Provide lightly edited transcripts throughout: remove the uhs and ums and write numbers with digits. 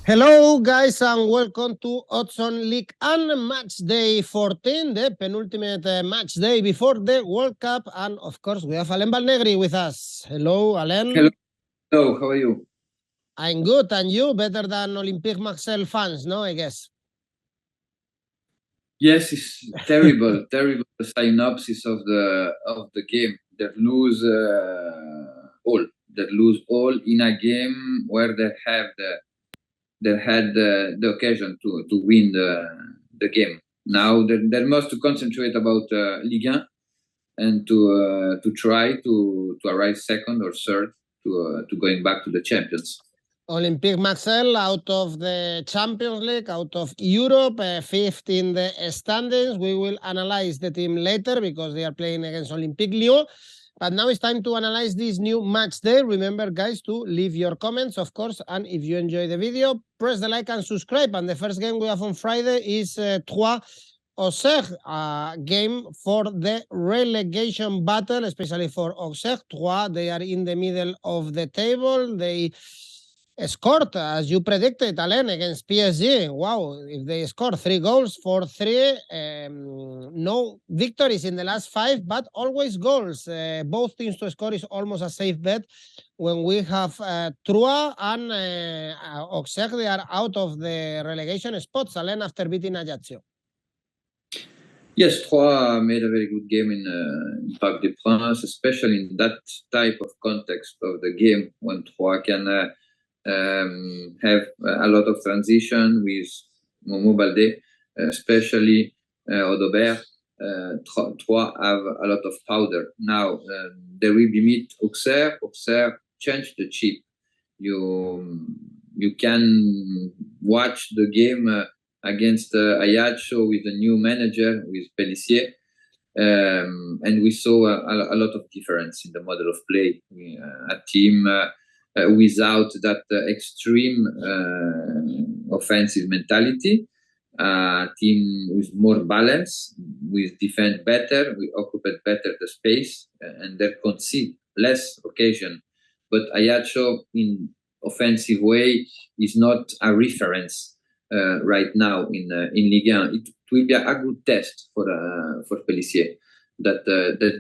Hello guys and welcome to Odds on League and Matchday 14, the penultimate match day before the World Cup, and of course we have Alain Valnegri with us. Hello Alain. Hello, how are you? I'm good, and you? Better than 𝐿'Olympique fans, no, I guess? Yes, it's terrible, terrible synopsis of the game. They lose all. They lose all in a game where they had the occasion to win the game. Now they must concentrate about Ligue 1 and to try to arrive second or third to going back to the champions. 𝐿'Olympique out of the Champions League, out of Europe, fifth in the standings. We will analyze the team later because they are playing against Olympique Lyon. But now it's time to analyze this new match day. Remember, guys, to leave your comments, of course. And if you enjoy the video, press the like and subscribe. And the first game we have on Friday is �3 Auxerre, a game for the relegation battle, especially for Auxerre. 3, they are in the middle of the table. They scored, as you predicted, Alain, against PSG. Wow, if they score 3 goals, 4-3, no victories in the last 5, but always goals. Both teams to score is almost a safe bet. When we have Troyes and Auxerre, they are out of the relegation spots, Alain, after beating Ajaccio. Yes, Troyes made a very good game in Parc des Princes, especially in that type of context of the game when Troyes can have a lot of transition with Momo Baldé, especially Odobert. Troyes have a lot of powder. Now they will be meet Auxerre. Auxerre changed the chip. You can watch the game against Ajaccio with a new manager, with Pellissier, and we saw a lot of difference in the model of play. A team without that extreme offensive mentality, a team with more balance, with defend better, we occupy better the space, and they concede less occasion. But Ajaccio, in offensive way, is not a reference right now in Ligue 1. It will be a good test for Pellissier. That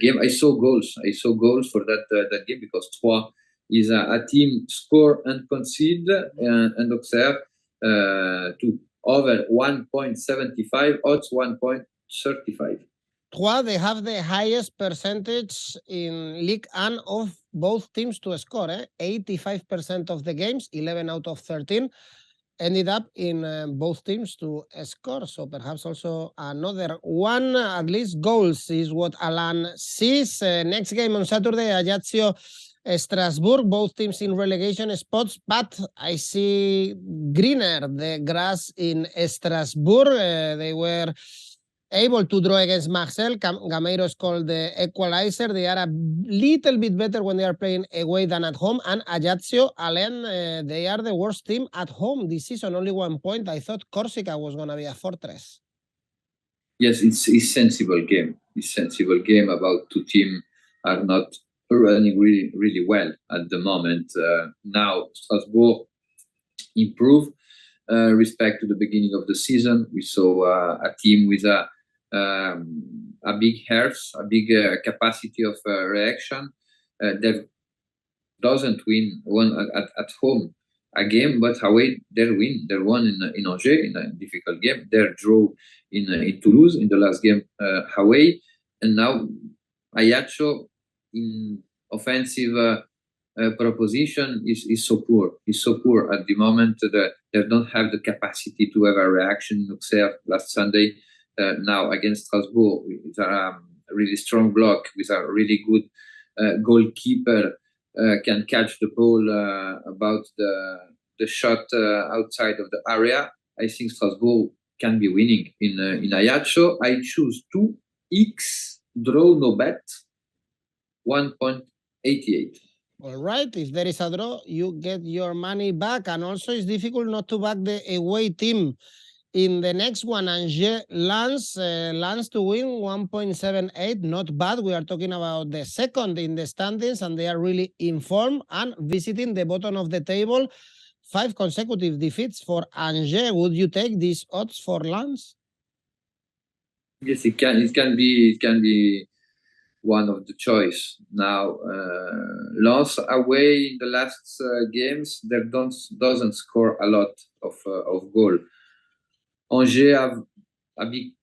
game, I saw goals. I saw goals for that game because Troyes is a team score and concede, and Auxerre to over 1.75, odds 1.35. Troyes, they have the highest percentage in Ligue 1 of both teams to score. 85% of the games, 11 out of 13, ended up in both teams to score. So perhaps also another one, at least goals is what Alain sees. Next game on Saturday, Ajaccio, Strasbourg, both teams in relegation spots, but I see greener the grass in Strasbourg. They were able to draw against Marseille. Gameiro scored the equalizer. They are a little bit better when they are playing away than at home. And Ajaccio, Alain, they are the worst team at home this season, only 1 point. I thought 𝐶𝐭𝐿 was going to be a fortress. Yes, it's sensible game. It's sensible game about two teams are not running really, really well at the moment. Now Strasbourg improved respect to the beginning of the season. We saw a team with a big heart, a big capacity of reaction. That doesn't win one at home a game, but away they win. They won in Angers in a difficult game. They draw in Toulouse in the last game away, and now Ajaccio in offensive proposition is so poor. Is so poor at the moment that they don't have the capacity to have a reaction in Auxerre last Sunday. Now against Strasbourg, with a really strong block, with a really good goalkeeper, can catch the ball about the shot outside of the area. I think Strasbourg can be winning in Ajaccio. I choose 2x draw no bet 1.88. All right, if there is a draw, you get your money back. And also it's difficult not to back the away team. In the next one, Angers, Lens to win 1.78, not bad. We are talking about the second in the standings, and they are really in form and visiting the bottom of the table. 5 consecutive defeats for Angers. Would you take these odds for Lens? Yes, it can be one of the choice. Now, Lens away in the last games, they doesn't score a lot of goal. Angers have a big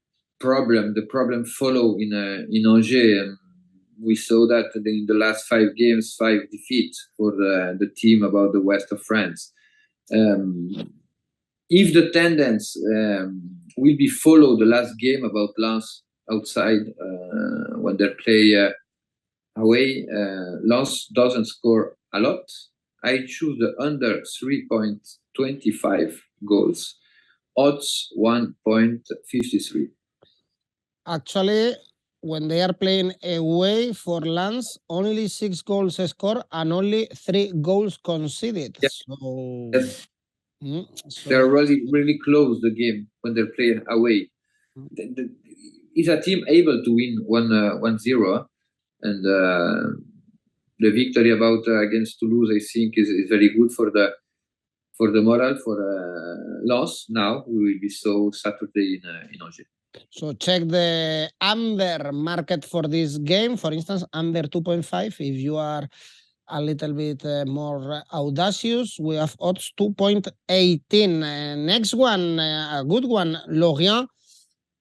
problem. The problem follow in Angers. We saw that in the last 5 games, 5 defeats for the team about the west of France. If the tendency will be follow the last game about Lens outside when they play away, Lens doesn't score a lot. I choose the under 3.25 goals, odds 1.53. Actually, when they are playing away for Lens, only 6 goals scored and only 3 goals conceded. Yeah. So, yes. So they're really close the game when they're playing away. Is a team able to win 1-0, and the victory against Toulouse, I think, is very good for the moral for Lens. Now we will be so Saturday in Angers. So check the under market for this game. For instance, under 2.5. If you are a little bit more audacious, we have odds 2.18. Next one, a good one, Lorient.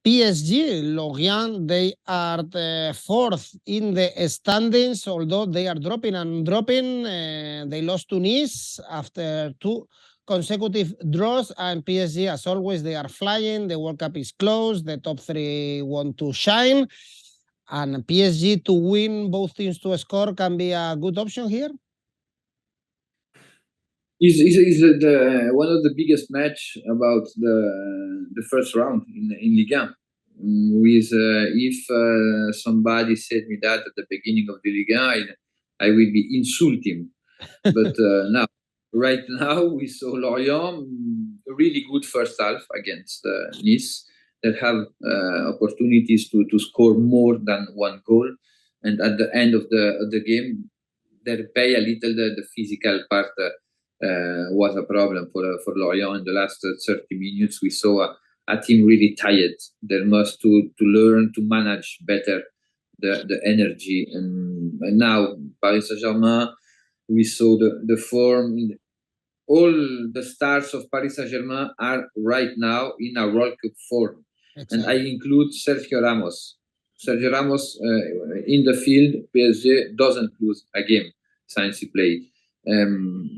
PSG, Lorient, they are the 4th in the standings, although they are dropping. They lost to Nice after 2 consecutive draws, and PSG, as always, they are flying. The World Cup is close. The top 3 want to shine. And PSG to win, both teams to score, can be a good option here? Is one of the biggest match about the first round in Ligue 1. With if somebody said me that at the beginning of the Ligue 1, I will be insulting. But right now we saw Lorient a really good first half against Nice, that have opportunities to score more than 1 goal, and at the end of the game they pay a little the physical part. Was a problem for Lorient in the last 30 minutes. We saw a team really tired. They must to learn to manage better the energy. And now Paris Saint-Germain, we saw the form. All the stars of Paris Saint-Germain are right now in a World Cup form. Exactly. And I include Sergio Ramos. Sergio Ramos in the field, PSG doesn't lose a game since he played.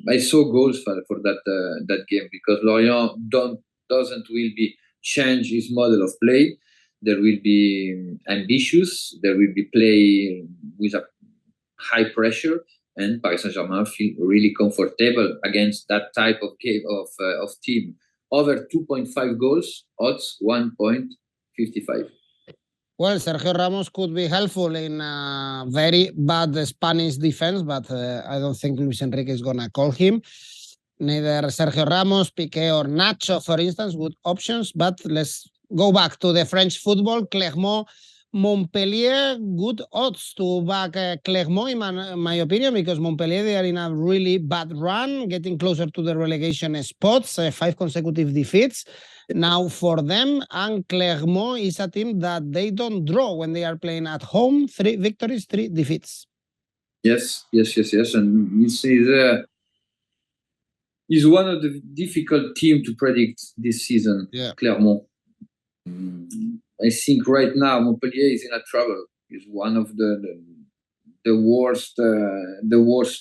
I saw goals for that game, because Lorient doesn't will be change his model of play. There will be ambitious. There will be play with a high pressure, and Paris Saint-Germain feel really comfortable against that type of game of team. Over 2.5 goals, odds 1.55. Well, Sergio Ramos could be helpful in a very bad Spanish defense, but I don't think Luis Enrique is going to call him. Neither Sergio Ramos, Piqué, or Nacho, for instance, good options. But let's go back to the French football. Clermont, Montpellier, good odds to back Clermont, in my opinion, because Montpellier, they are in a really bad run, getting closer to the relegation spots, 5 consecutive defeats. Now for them, and Clermont is a team that they don't draw when they are playing at home. 3 victories, 3 defeats. Yes. And is one of the difficult teams to predict this season, yeah. Clermont. I think right now Montpellier is in a trouble. It's one of the worst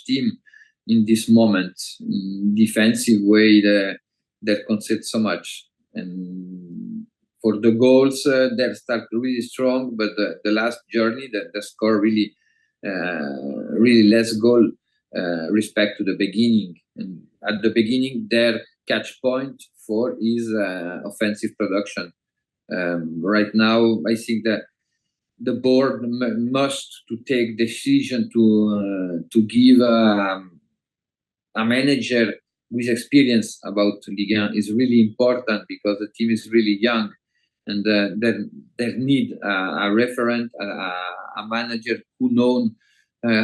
team in this moment. In defensive way, they concede so much. And for the goals, they start really strong, but the last journey, they score really less goal respect to the beginning. And at the beginning, their catch point for is offensive production. Right now, I think that the board must to take decision to give a manager with experience about Ligue 1 is really important, because the team is really young, and they need a referent, a manager who knows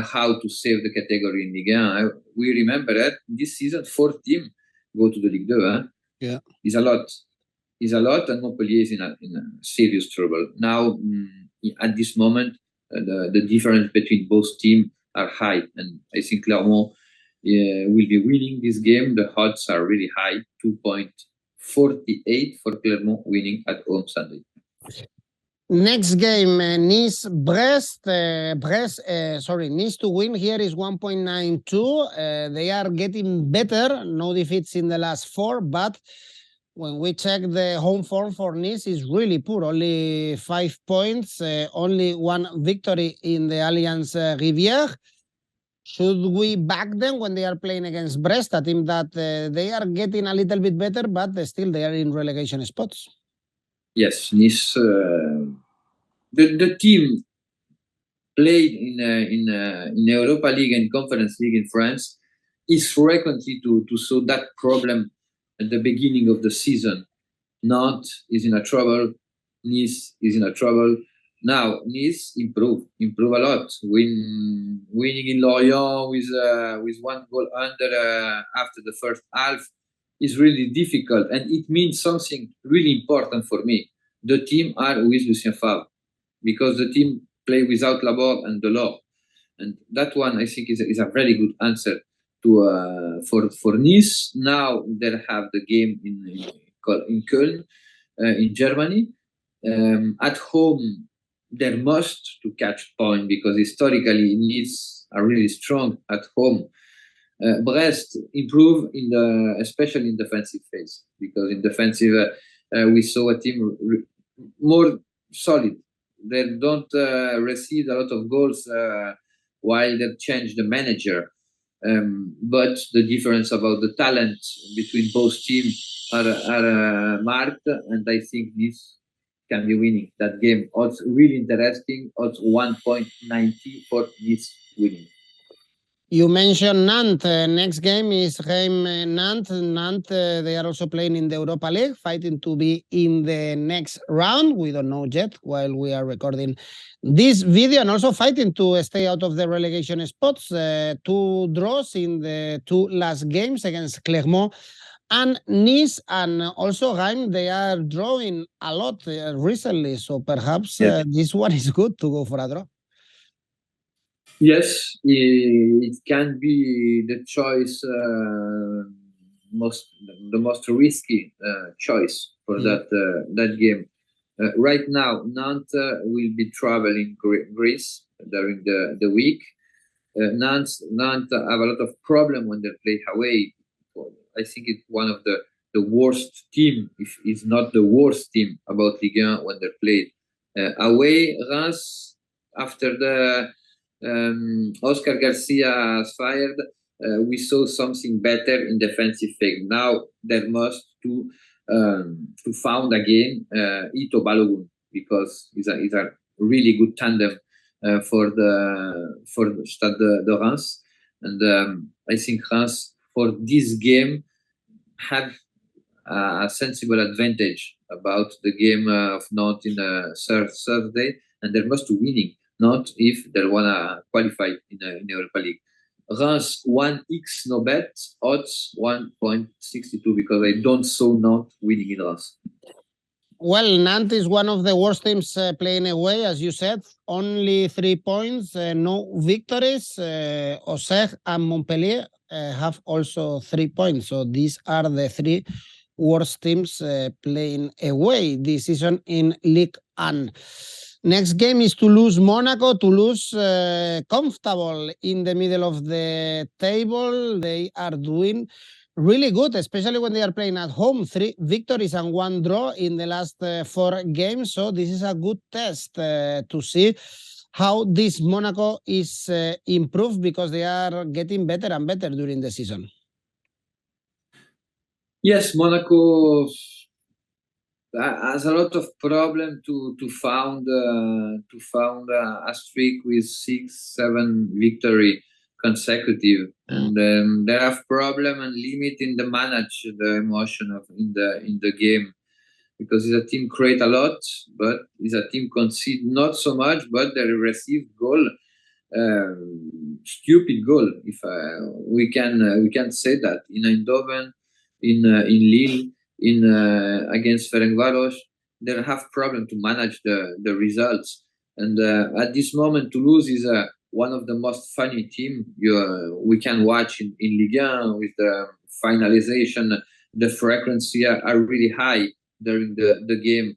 how to save the category in Ligue 1. We remember that this season 4 teams go to the Ligue 2. Yeah, is a lot. Is a lot, and Montpellier is in a serious trouble now. At this moment, the difference between both teams are high, and I think Clermont will be winning this game. The odds are really high, 2.48 for Clermont winning at home Sunday. Next game, Nice-Brest. Nice to win here is 1.92. They are getting better. No defeats in the last 4, but when we check the home form for Nice is really poor. Only 5 points, only 1 victory in the Allianz Rivière. Should we back them when they are playing against Brest, a team that they are getting a little bit better, but still they are in relegation spots? Yes, Nice. The team played in Europa League and Conference League in France is frequently to show that problem at the beginning of the season. Nantes is in a trouble. Nice is in a trouble. Now Nice improve a lot. Winning in Lorient with 1 goal under after the first half is really difficult, and it means something really important for me. The team are with Lucien Favre, because the team play without Laborde and Delors, and that one I think is a very good answer to for Nice. Now they have the game in Köln, in Germany. At home, they must to catch point, because historically Nice are really strong at home. Brest improve especially in defensive phase, because in defensive we saw a team more solid. They don't receive a lot of goals while they change the manager. But the difference about the talent between both teams are marked, and I think this can be winning that game. Odds really interesting. Odds 1.90 for this winning. You mentioned Nantes. Next game is Reims-Nantes. Nantes, they are also playing in the Europa League, fighting to be in the next round. We don't know yet while we are recording this video, and also fighting to stay out of the relegation spots. 2 draws in the 2 last games against Clermont and Nice, and also Reims, they are drawing a lot recently. So perhaps this one is good to go for a draw. Yes, it can be the choice, the most risky choice for that game. Right now, Nantes will be traveling Greece during the week. Nantes have a lot of problem when they play away. I think it's one of the worst team, if it's not the worst team about Ligue 1 when they played away. Reims, after the Oscar Garcia is fired, we saw something better in defensive phase. Now they must to found again Ito Balogun, because he's a really good tandem for the Stade de Reims, and I think Reims for this game had a sensible advantage about the game of Nantes in Thursday, and they must winning. Not if they want to qualify in the Europa League. Reims 1x no bet, odds 1.62, because I don't saw Nantes winning in Reims. Well, Nantes is one of the worst teams playing away, as you said. Only 3 points, no victories. Auxerre and Montpellier have also 3 points. So these are the 3 worst teams playing away this season in Ligue 1. Next game is Toulouse-Monaco. Toulouse comfortable in the middle of the table. They are doing really good, especially when they are playing at home. 3 victories and 1 draw in the last 4 games. So this is a good test to see how this Monaco is improved, because they are getting better and better during the season. Yes, Monaco has a lot of problem to found a streak with 6-7 victory consecutive, and they have problem and limit in the manage the emotion of in the game, because it's a team create a lot, but it's a team concede not so much, but they receive goal, stupid goal, if we can say that. In Eindhoven in Lille, against Ferencváros. They have problem to manage the results. And at this moment, Toulouse is one of the most funny team we can watch in Ligue 1 with the finalization. The frequency are really high during the game.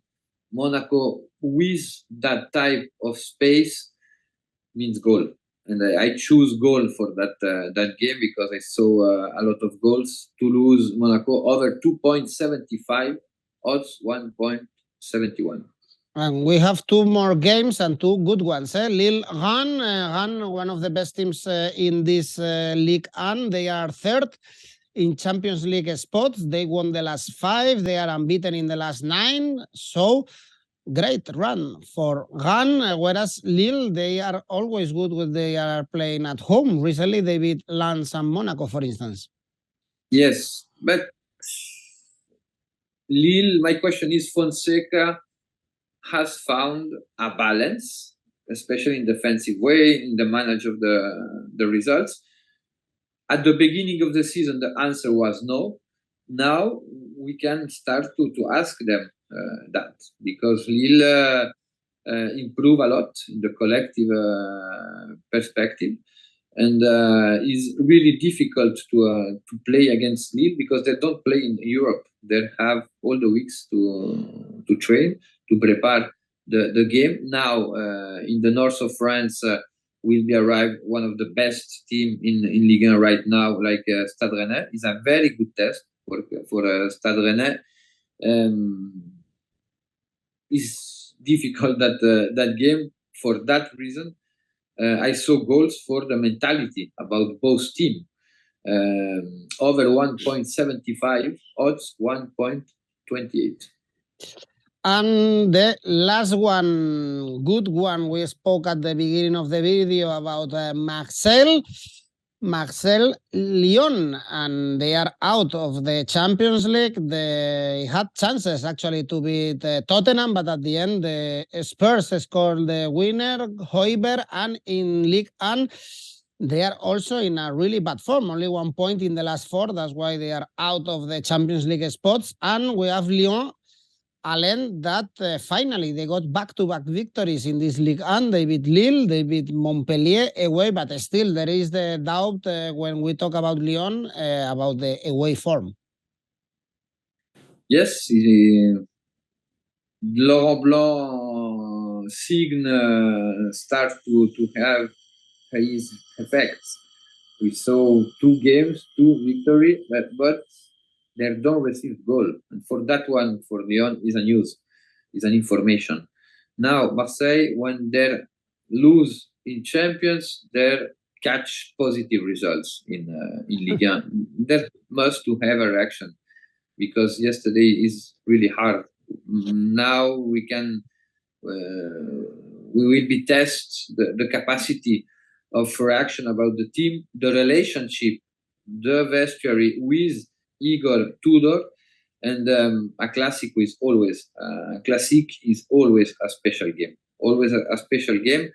Monaco, with that type of space, means goal. And I choose goal for that game because I saw a lot of goals. Toulouse, Monaco, over 2.75, odds 1.71. And we have two more games and two good ones. Lille, Rennes, Rennes, one of the best teams in this Ligue 1. They are third in Champions League spots. They won the last 5. They are unbeaten in the last 9. So great run for Rennes, whereas Lille, they are always good when they are playing at home. Recently, they beat Lens and Monaco, for instance. Yes, but Lille, my question is, Fonseca has found a balance, especially in defensive way, in the manage of the results. At the beginning of the season, the answer was no. Now we can start to ask them that, because Lille improve a lot in the collective perspective, and is really difficult to play against Lille because they don't play in Europe. They have all the weeks to train, to prepare the game. Now in the north of France will be arrived one of the best team in Ligue 1 right now, like Stade Rennais. Is a very good test for Stade Rennais. It's difficult that game for that reason. I saw goals for the mentality about both teams. Over 1.75, odds 1.28. And the last one, good one, we spoke at the beginning of the video about Marseille, Lyon, and they are out of the Champions League. They had chances actually to beat Tottenham, but at the end, the Spurs scored the winner, 𝐜𝐭𝐬, and in Ligue 1, they are also in a really bad form, only 1 point in the last 4. That's why they are out of the Champions League spots. And we have Lyon, Alain, that finally they got back-to-back victories in this Ligue 1. They beat Lille, they beat Montpellier away, but still there is the doubt when we talk about Lyon about the away form. Yes, Laurent Blanc signe start to have his effects. We saw 2 games, 2 victories, but they don't receive goal. And for that one, for Lyon, is a news, is an information. Now, Marseille, when they lose in Champions, they catch positive results in Ligue 1. They must to have a reaction, because yesterday is really hard. Now we can, we will be test the capacity of reaction about the team, the relationship, the vestiary with Igor Tudor, and a classic is always a special game, always a special game.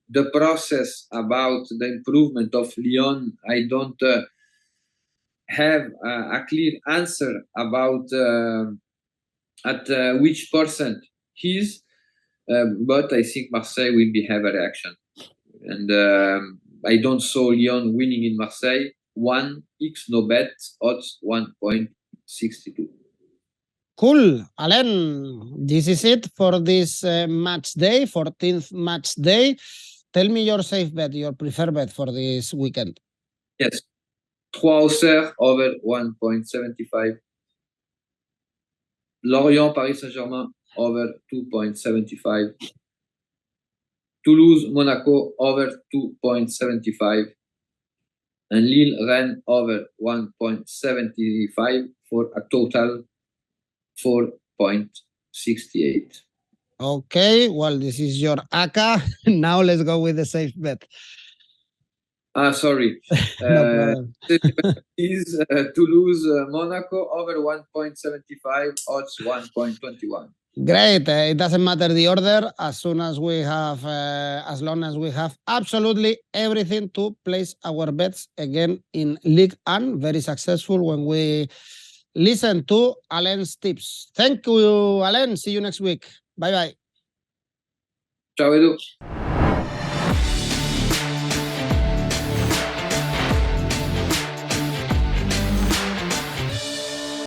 The process about the improvement of Lyon, I don't have a clear answer about at which percent he's, but I think Marseille will have a reaction, and I don't saw Lyon winning in Marseille. 1𝐿𝐴 odds 1.62. Cool, Alain. This is it for this match day, 14th match day. Tell me your safe bet, your preferred bet for this weekend. Yes, 3 Auxerre over 1.75. Lorient, Paris Saint-Germain over 2.75. Toulouse, Monaco over 2.75. And Lille, Rennes over 1.75 for a total 4.68. Okay, well, this is your ACCA. Now let's go with the safe bet. Sorry. No problem. Is Toulouse, Monaco over 1.75, odds 1.21. Great. It doesn't matter the order as long as we have absolutely everything to place our bets again in Ligue 1. Very successful when we listen to Alain's tips. Thank you, Alain. See you next week. Bye bye. Ciao, Edu.